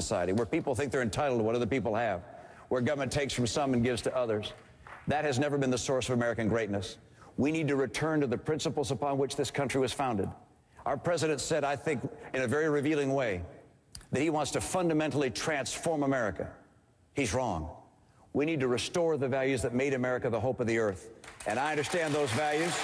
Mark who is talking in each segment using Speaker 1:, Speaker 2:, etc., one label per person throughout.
Speaker 1: society, where people think they're entitled to what other people have, where government takes from some and gives to others. That has never been the source of American greatness. We need to return to the principles upon which this country was founded. Our president said, I think, in a very revealing way, that he wants to fundamentally transform America. He's wrong. We need to restore the values that made America the hope of the earth. And I understand those values.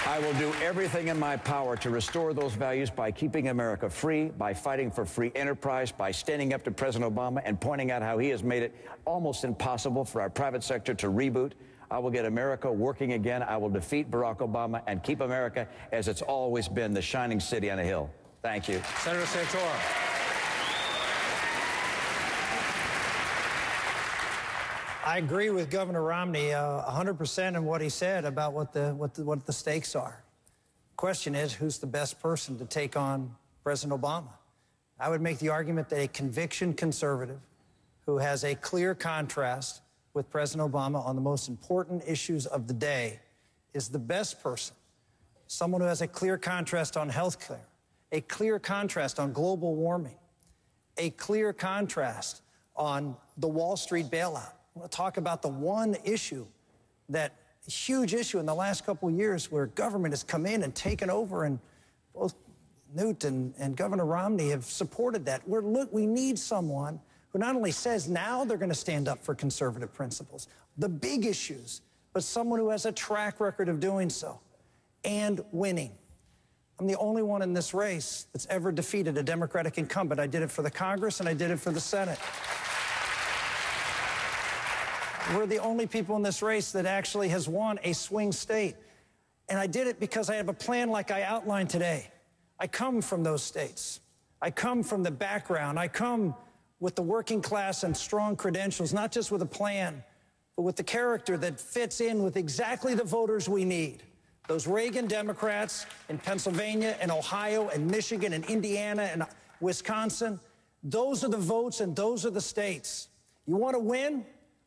Speaker 1: I will do everything in my power to restore those values by keeping America free, by fighting for free enterprise, by standing up to President Obama and pointing out how he has made it almost impossible for our private sector to reboot. I will get America working again. I will defeat Barack Obama and keep America as it's always been, the shining city on a hill. Thank you.
Speaker 2: Senator Santorum.
Speaker 3: I agree with Governor Romney 100% in what he said about what the stakes are. Question is, who's the best person to take on President Obama? I would make the argument that a conviction conservative who has a clear contrast with President Obama on the most important issues of the day is the best person. Someone who has a clear contrast on health care, a clear contrast on global warming, a clear contrast on the Wall Street bailout. I want to talk about the one issue, that huge issue in the last couple of years where government has come in and taken over, and both Newt and Governor Romney have supported that. We need someone who not only says now they're going to stand up for conservative principles, the big issues, but someone who has a track record of doing so and winning. I'm the only one in this race that's ever defeated a Democratic incumbent. I did it for the Congress and I did it for the Senate. We're the only people in this race that actually has won a swing state. And I did it because I have a plan like I outlined today. I come from those states. I come from the background. I come with the working class and strong credentials, not just with a plan, but with the character that fits in with exactly the voters we need. Those Reagan Democrats in Pennsylvania and Ohio and Michigan and Indiana and Wisconsin, those are the votes and those are the states. You want to win?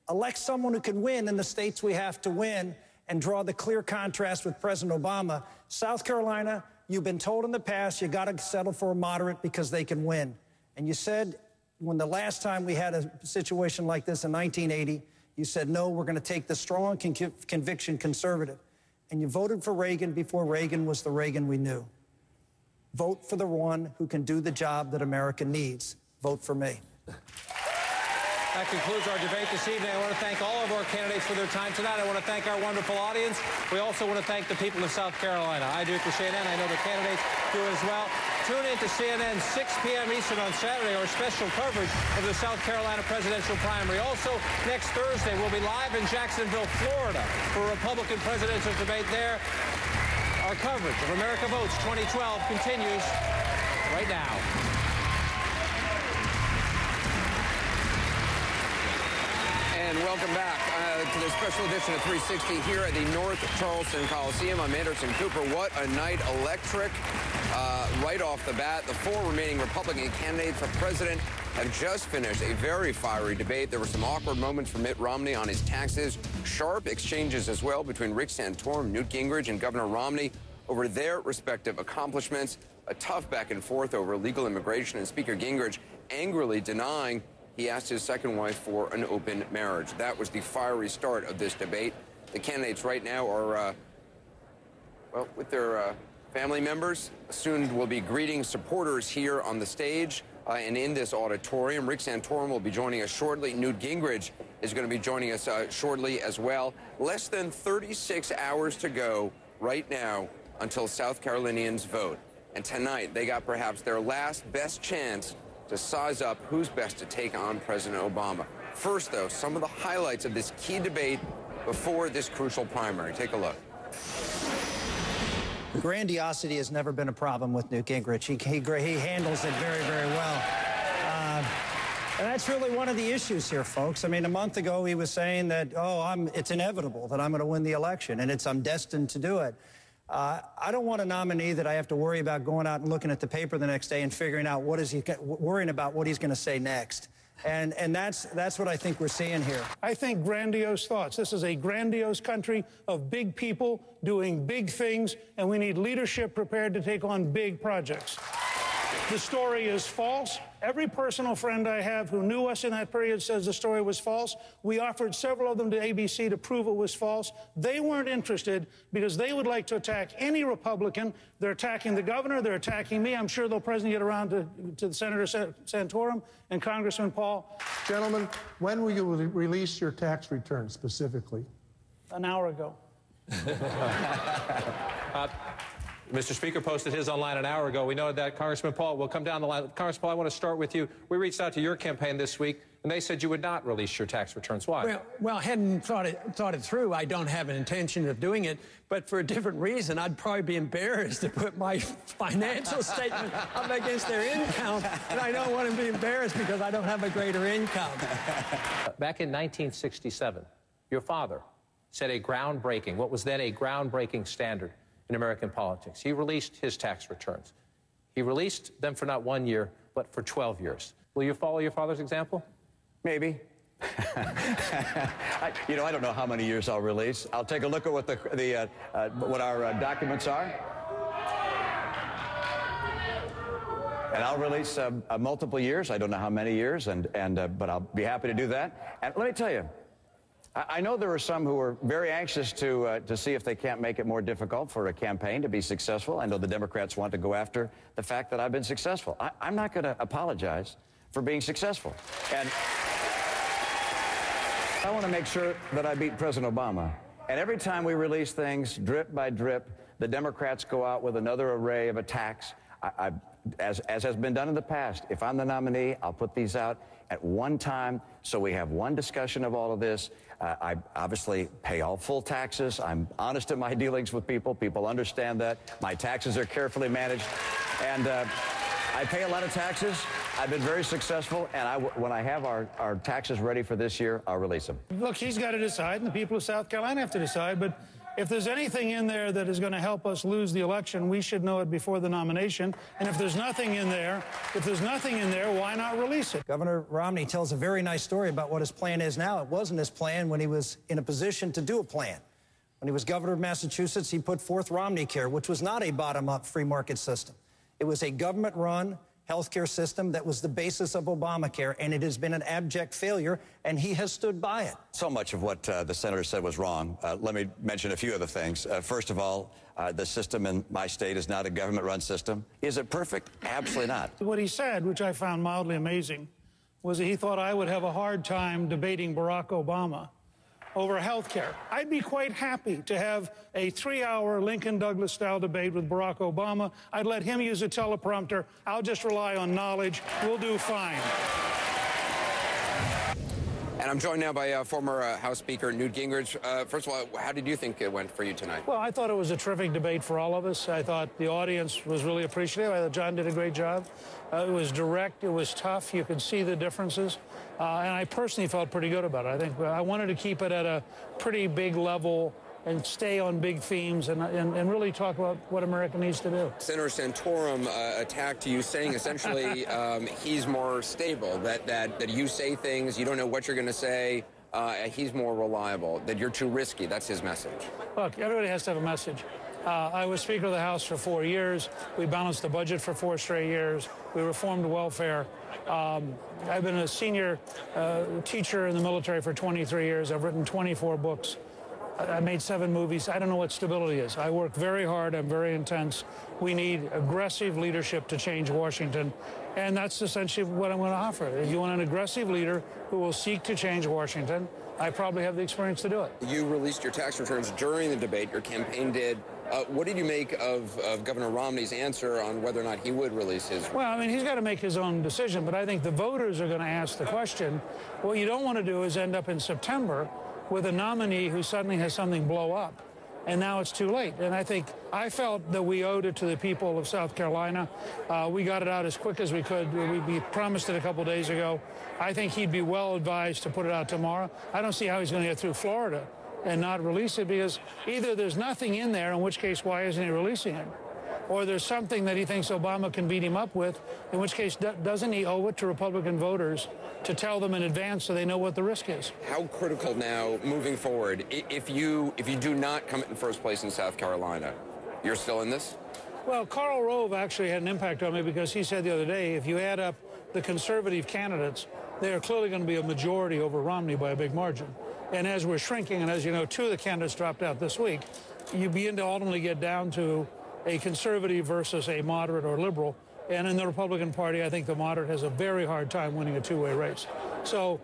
Speaker 3: Elect someone who can win in the states we have to win and draw the clear contrast with President Obama. South Carolina, you've been told in the past you got to settle for a moderate because they can win. And you said when the last time we had a situation like this in 1980, you said, no, we're going to take the strong conviction conservative. And you voted for Reagan before Reagan was the Reagan we knew. Vote for the one who can do the job that America needs. Vote for me.
Speaker 2: That concludes our debate this evening. I want to thank all of our candidates for their time tonight. I want to thank our wonderful audience. We also want to thank the people of South Carolina. I do for CNN. I know the candidates do as well. Tune in to CNN 6 p.m. Eastern on Saturday, our special coverage of the South Carolina presidential primary. Also, next Thursday, we'll be live in Jacksonville, Florida for a Republican presidential debate there. Our coverage of America Votes 2012 continues right now.
Speaker 4: And welcome back to this special edition of 360 here at the North Charleston Coliseum. I'm Anderson Cooper. What a night. Electric. Right off the bat, the four remaining Republican candidates for president have just finished a very fiery debate. There were some awkward moments for Mitt Romney on his taxes, sharp exchanges as well between Rick Santorum, Newt Gingrich, and Governor Romney over their respective accomplishments. A tough back and forth over illegal immigration, and Speaker Gingrich angrily denying he asked his second wife for an open marriage. That was the fiery start of this debate. The candidates right now are, well, with their family members. Soon will be greeting supporters here on the stage and in this auditorium. Rick Santorum will be joining us shortly. Newt Gingrich is going to be joining us shortly as well. Less than 36 hours to go right now until South Carolinians vote. And tonight, they got perhaps their last best chance to size up who's best to take on President Obama. First, though, some of the highlights of this key debate before this crucial primary. Take a look.
Speaker 3: Grandiosity has never been a problem with Newt Gingrich. He handles it very, very well. And that's really one of the issues here, folks. I mean, a month ago, he was saying that, it's inevitable that I'm going to win the election, and I'm destined to do it. I don't want a nominee that I have to worry about going out and looking at the paper the next day and figuring out worrying about what he's going to say next. And that's what I think we're seeing here.
Speaker 5: I think grandiose thoughts. This is a grandiose country of big people doing big things, and we need leadership prepared to take on big projects. The story is false. Every personal friend I have who knew us in that period says the story was false. We offered several of them to ABC to prove it was false. They weren't interested because they would like to attack any Republican. They're attacking the governor. They're attacking me. I'm sure they'll presently get around to Senator Santorum and Congressman Paul.
Speaker 6: Gentlemen, when will you release your tax return specifically?
Speaker 5: An hour ago.
Speaker 2: Mr. Speaker posted his online an hour ago. We know that. Congressman Paul, we'll come down the line. Congressman Paul, I want to start with you. We reached out to your campaign this week, and they said you would not release your tax returns. Why?
Speaker 7: Well, I hadn't thought it through. I don't have an intention of doing it, but for a different reason. I'd probably be embarrassed to put my financial statement up against their income, and I don't want to be embarrassed because I don't have a greater income.
Speaker 2: Back in 1967, your father set a groundbreaking, what was then a groundbreaking standard in American politics. He released his tax returns. He released them for not 1 year, but for 12 years. Will you follow your father's example?
Speaker 1: Maybe. I don't know how many years I'll release. I'll take a look at what our documents are. And I'll release multiple years. I don't know how many years, but I'll be happy to do that. And let me tell you, I know there are some who are very anxious to see if they can't make it more difficult for a campaign to be successful. I know the Democrats want to go after the fact that I've been successful. I'm not going to apologize for being successful. And I want to make sure that I beat President Obama. And every time we release things, drip by drip, the Democrats go out with another array of attacks. As has been done in the past, if I'm the nominee, I'll put these out at one time so we have one discussion of all of this. I obviously pay all full taxes. I'm honest in my dealings with people. People understand that. My taxes are carefully managed. And I pay a lot of taxes. I've been very successful, and when I have our taxes ready for this year, I'll release them.
Speaker 5: Look, he's got to decide, and the people of South Carolina have to decide, but if there's anything in there that is going to help us lose the election, we should know it before the nomination. And if there's nothing in there, why not release it?
Speaker 3: Governor Romney tells a very nice story about what his plan is now. It wasn't his plan when he was in a position to do a plan. When he was governor of Massachusetts, he put forth Romneycare, which was not a bottom-up free market system. It was a government-run healthcare system that was the basis of Obamacare, and it has been an abject failure, and he has stood by it.
Speaker 1: So much of what the senator said was wrong. Let me mention a few other things. First of all, the system in my state is not a government-run system. Is it perfect? Absolutely not.
Speaker 5: What he said, which I found mildly amazing, was that he thought I would have a hard time debating Barack Obama over health care. I'd be quite happy to have a 3-hour Lincoln Douglas-style debate with Barack Obama. I'd let him use a teleprompter. I'll just rely on knowledge. We'll do fine.
Speaker 4: And I'm joined now by former House Speaker Newt Gingrich. First of all, how did you think it went for you tonight?
Speaker 5: Well, I thought it was a terrific debate for all of us. I thought the audience was really appreciative. I thought John did a great job. It was direct. It was tough. You could see the differences. And I personally felt pretty good about it. I think I wanted to keep it at a pretty big level and stay on big themes and really talk about what America needs to do.
Speaker 4: Senator Santorum attacked you, saying essentially he's more stable, that you say things, you don't know what you're going to say, he's more reliable, that you're too risky. That's his message.
Speaker 5: Look, everybody has to have a message. I was Speaker of the House for 4 years. We balanced the budget for 4 straight years. We reformed welfare. I've been a senior teacher in the military for 23 years. I've written 24 books. I made 7 movies. I don't know what stability is. I work very hard. I'm very intense. We need aggressive leadership to change Washington. And that's essentially what I'm going to offer. If you want an aggressive leader who will seek to change Washington, I probably have the experience to do it.
Speaker 4: You released your tax returns during the debate. Your campaign did. What did you make of Governor Romney's answer on whether or not he would release his?
Speaker 5: Well, I mean, he's got to make his own decision, but I think the voters are going to ask the question. What you don't want to do is end up in September with a nominee who suddenly has something blow up, and now it's too late. And I felt that we owed it to the people of South Carolina. We got it out as quick as we could. We promised it a couple days ago. I think he'd be well advised to put it out tomorrow. I don't see how he's going to get through Florida and not release it, because either there's nothing in there, in which case, why isn't he releasing it? Or there's something that he thinks Obama can beat him up with, in which case, doesn't he owe it to Republican voters to tell them in advance so they know what the risk is?
Speaker 4: How critical now, moving forward, if you do not come in first place in South Carolina, you're still in this?
Speaker 5: Well, Karl Rove actually had an impact on me because he said the other day, if you add up the conservative candidates, they are clearly going to be a majority over Romney by a big margin. And as we're shrinking, and as you know, 2 of the candidates dropped out this week, you begin to ultimately get down to a conservative versus a moderate or liberal. And in the Republican Party, I think the moderate has a very hard time winning a two-way race. So,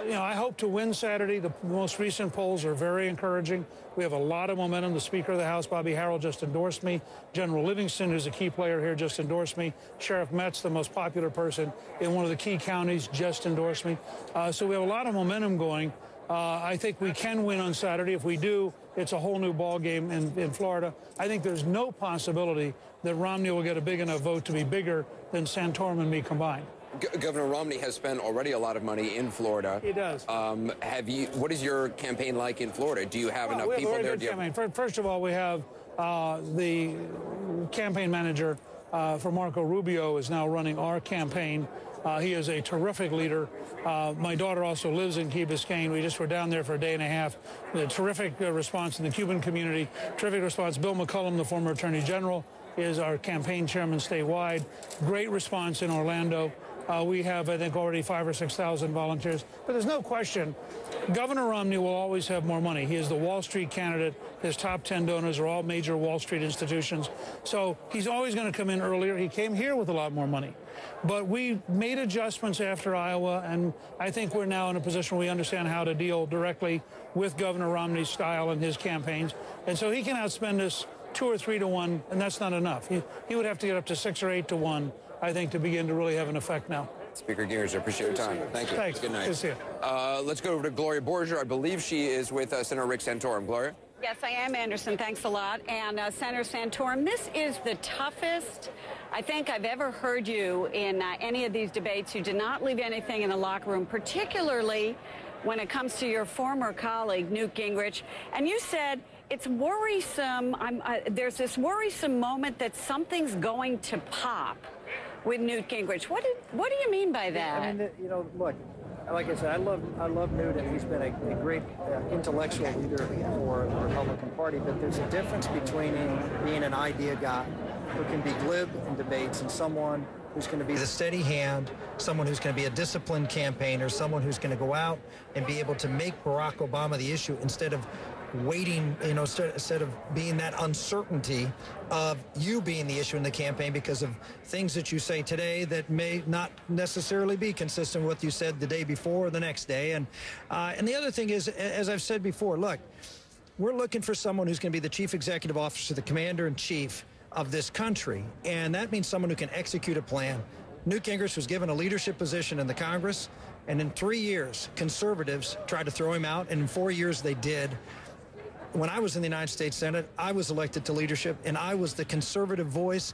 Speaker 5: you know, I hope to win Saturday. The most recent polls are very encouraging. We have a lot of momentum. The Speaker of the House, Bobby Harrell, just endorsed me. General Livingston, who's a key player here, just endorsed me. Sheriff Metz, the most popular person in one of the key counties, just endorsed me. So we have a lot of momentum going. I think we can win on Saturday. If we do, it's a whole new ball game in Florida. I think there's no possibility that Romney will get a big enough vote to be bigger than Santorum and me combined.
Speaker 4: Governor Romney has spent already a lot of money in Florida.
Speaker 5: He does.
Speaker 4: What is your campaign like in Florida? Do you have enough
Speaker 5: we have
Speaker 4: people
Speaker 5: a very
Speaker 4: there?
Speaker 5: Good campaign. First of all, we have the campaign manager for Marco Rubio is now running our campaign. He is a terrific leader. My daughter also lives in Key Biscayne. We just were down there for a day and a half. A terrific response in the Cuban community. Terrific response. Bill McCollum, the former Attorney General, is our campaign chairman statewide. Great response in Orlando. We have, I think, already 5,000 or 6,000 volunteers. But there's no question, Governor Romney will always have more money. He is the Wall Street candidate. His top 10 donors are all major Wall Street institutions. So he's always going to come in earlier. He came here with a lot more money. But we made adjustments after Iowa, and I think we're now in a position where we understand how to deal directly with Governor Romney's style and his campaigns. And so he can outspend us 2 or 3 to 1, and that's not enough. He would have to get up to 6 or 8 to 1. I think, to begin to really have an effect now.
Speaker 4: Speaker Gingrich, I appreciate your time. Thank you.
Speaker 5: Thanks.
Speaker 4: Good night.
Speaker 5: Good to see you.
Speaker 4: Let's go over to Gloria Borger. I believe she is with Senator Rick Santorum. Gloria?
Speaker 8: Yes, I am, Anderson. Thanks a lot. And Senator Santorum, this is the toughest I think I've ever heard you in any of these debates. You did not leave anything in the locker room, particularly when it comes to your former colleague, Newt Gingrich. And you said it's worrisome. There's this worrisome moment that something's going to pop with Newt Gingrich. What do you mean by that?
Speaker 3: I mean, you know, look, like I said, I love Newt, and he's been a great intellectual leader for the Republican Party. But there's a difference between being an idea guy who can be glib in debates and someone who's going to be the steady hand, someone who's going to be a disciplined campaigner, someone who's going to go out and be able to make Barack Obama the issue instead of waiting, you know, instead of being that uncertainty of you being the issue in the campaign because of things that you say today that may not necessarily be consistent with what you said the day before or the next day. And the other thing is, as I've said before, look, we're looking for someone who's going to be the chief executive officer, the commander-in-chief of this country, and that means someone who can execute a plan. Newt Gingrich was given a leadership position in the Congress, and in 3 years, conservatives tried to throw him out, and in 4 years they did. When I was in the United States Senate, I was elected to leadership, and I was the conservative voice.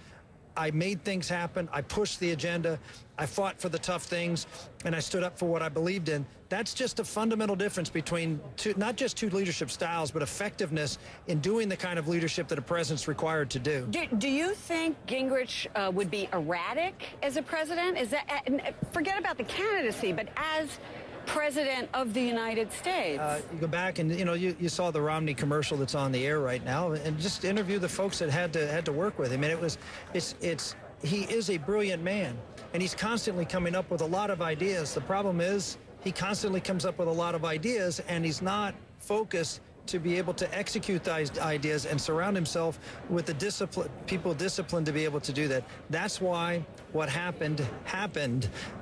Speaker 3: I made things happen. I pushed the agenda. I fought for the tough things, and I stood up for what I believed in. That's just a fundamental difference between not just two leadership styles, but effectiveness in doing the kind of leadership that a president's required to do.
Speaker 8: Do you think Gingrich would be erratic as a president? Is that, forget about the candidacy, but as President of the United States?
Speaker 3: You go back and, you know, you saw the Romney commercial that's on the air right now, and just interview the folks that had to work with him. And he is a brilliant man, and he's constantly coming up with a lot of ideas. The problem is he constantly comes up with a lot of ideas, and he's not focused to be able to execute those ideas and surround himself with the people disciplined to be able to do that. That's why what happened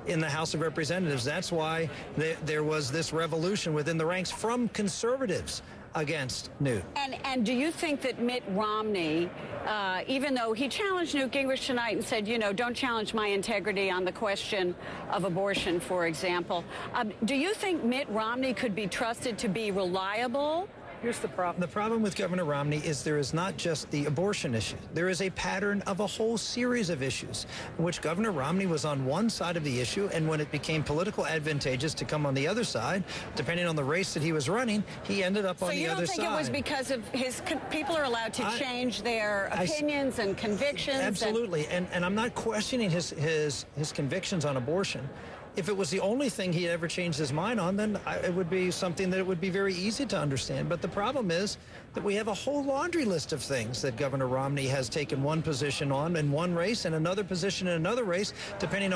Speaker 3: in the House of Representatives. That's why there was this revolution within the ranks from conservatives against Newt.
Speaker 8: And do you think that Mitt Romney, even though he challenged Newt Gingrich tonight and said, you know, don't challenge my integrity on the question of abortion, for example, do you think Mitt Romney could be trusted to be reliable?
Speaker 3: Here's the problem. The problem with Governor Romney is there is not just the abortion issue. There is a pattern of a whole series of issues in which Governor Romney was on one side of the issue, and when it became politically advantageous to come on the other side, depending on the race that he was running, he ended up on the other side.
Speaker 8: So you don't think it was because of his, people are allowed to change their opinions and convictions?
Speaker 3: Absolutely, and I'm not questioning his convictions on abortion. If it was the only thing he ever changed his mind on, then it would be something that it would be very easy to understand. But the problem is that we have a whole laundry list of things that Governor Romney has taken one position on in one race and another position in another race, depending on